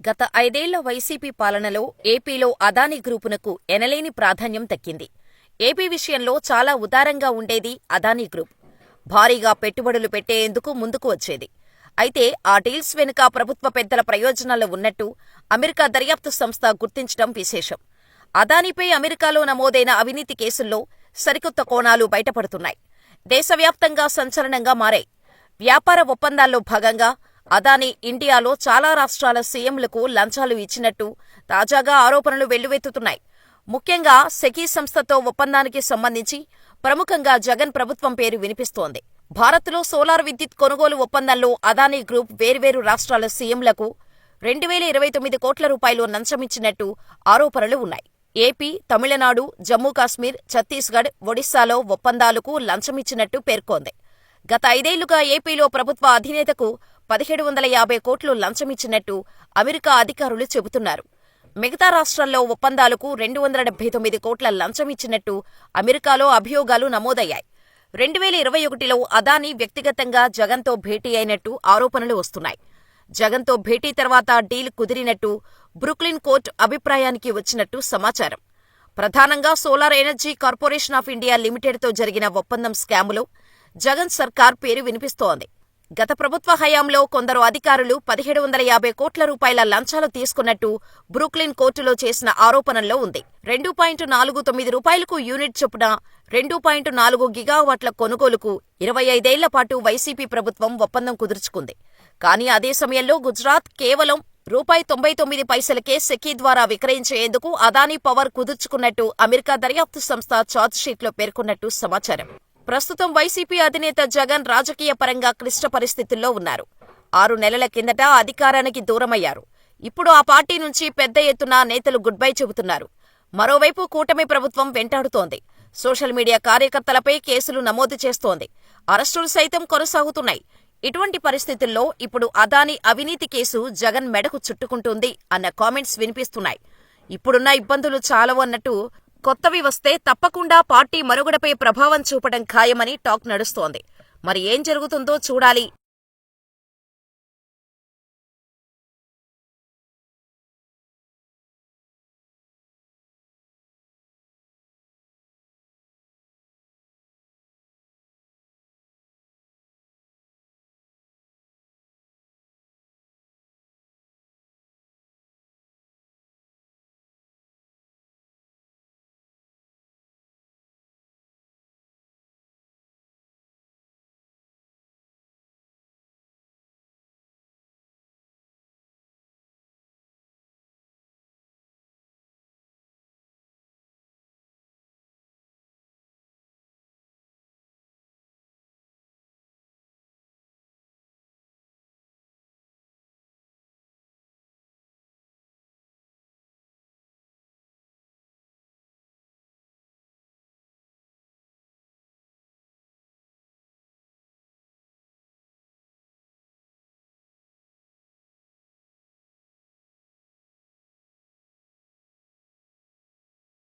గత 5 ఏళ్ల వైసీపీ పాలనలో ఏపీలో అదానీ గ్రూపునకు ఎనలేని ప్రాధాన్యం దక్కింది. ఏపీ విషయంలో చాలా ఉదారంగా ఉండేది అదానీ గ్రూప్. భారీగా పెట్టుబడులు పెట్టేందుకు ముందుకు వచ్చేది. అయితే ఆ డీల్స్ వెనుక ప్రభుత్వ పెద్దల ప్రయోజనాలు ఉన్నట్టు అమెరికా దర్యాప్తు సంస్థ గుర్తించడం విశేషం. అదానీపై అమెరికాలో నమోదైన అవినీతి కేసుల్లో సరికొత్త కోణాలు బయటపడుతున్నాయి. దేశవ్యాప్తంగా సంచలనంగా మారాయి. వ్యాపార ఒప్పందాల్లో భాగంగా అదానీ ఇండియాలో చాలా రాష్ట్రాల సీఎంలకు లంచాలు ఇచ్చినట్టు తాజాగా ఆరోపణలు వెల్లువెత్తుతున్నాయి. ముఖ్యంగా సెకీ సంస్థతో ఒప్పందానికి సంబంధించి ప్రముఖంగా జగన్ ప్రభుత్వం పేరు వినిపిస్తోంది. భారత్లో సోలార్ విద్యుత్ కొనుగోలు ఒప్పందంలో అదానీ గ్రూప్ వేర్వేరు రాష్ట్రాల సీఎంలకు 2029 కోట్ల రూపాయలు లంచమిచ్చినట్టు ఆరోపణలు ఉన్నాయి. ఏపీ, తమిళనాడు, జమ్మూ కాశ్మీర్, ఛత్తీస్గఢ్, ఒడిశాలో ఒప్పందాలకు లంచమిచ్చినట్టు పేర్కొంది. గత 5 ఏళ్లుగా ఏపీలో ప్రభుత్వ అధినేతకు 1750 కోట్లు లంచమిచ్చినట్టు అమెరికా అధికారులు చెబుతున్నారు. మిగతా రాష్ట్రాల్లో ఒప్పందాలకు 279 కోట్ల లంచమిచ్చినట్టు అమెరికాలో అభియోగాలు నమోదయ్యాయి. 2021లో అదానీ వ్యక్తిగతంగా జగన్తో భేటీ అయినట్టు ఆరోపణలు వస్తున్నాయి. జగన్తో భేటీ తర్వాత డీల్ కుదిరినట్టు బ్రూక్లిన్ కోర్టు అభిప్రాయానికి వచ్చినట్టు సమాచారం. ప్రధానంగా solar energy corporation of India లిమిటెడ్తో జరిగిన ఒప్పందం స్కాములో జగన్ సర్కార్ పేరు వినిపిస్తోంది. గత ప్రభుత్వ హయాంలో కొందరు అధికారులు 1750 కోట్ల రూపాయల లంచాలు తీసుకున్నట్టు బ్రూక్లిన్ కోర్టులో చేసిన ఆరోపణల్లో ఉంది. 2.49 రూపాయలకు యూనిట్ చొప్పున 2.4 గిగావాట్ల కొనుగోలుకు 25 ఏళ్ల పాటు వైసీపీ ప్రభుత్వం ఒప్పందం కుదుర్చుకుంది. కానీ అదే సమయంలో గుజరాత్ కేవలం ₹99 సెకీ ద్వారా విక్రయించేందుకు అదానీ పవర్ కుదుర్చుకున్నట్టు అమెరికా దర్యాప్తు సంస్థ ఛార్జ్షీట్లో పేర్కొన్నట్టు సమాచారం. ప్రస్తుతం వైసీపీ అధినేత జగన్ రాజకీయ పరంగా క్లిష్ట పరిస్థితుల్లో ఉన్నారు. 6 నెలల కిందట అధికారానికి దూరమయ్యారు. ఇప్పుడు ఆ పార్టీ నుంచి పెద్ద ఎత్తున నేతలు గుడ్ బై చెబుతున్నారు. మరోవైపు కూటమి ప్రభుత్వం వెంటాడుతోంది. సోషల్ మీడియా కార్యకర్తలపై కేసులు నమోదు చేస్తోంది. అరెస్టులు సైతం కొనసాగుతున్నాయి. ఇటువంటి పరిస్థితుల్లో ఇప్పుడు అదానీ అవినీతి కేసు జగన్ మెడకు చుట్టుకుంటుంది అన్న కామెంట్స్ వినిపిస్తున్నాయి. ఇప్పుడున్న ఇబ్బందులు చాలవు అన్నట్టు కొత్తవి వస్తే తప్పకుండా పార్టీ మనుగడపై ప్రభావం చూపడం ఖాయమని టాక్ నడుస్తోంది. మరి ఏం జరుగుతుందో చూడాలి.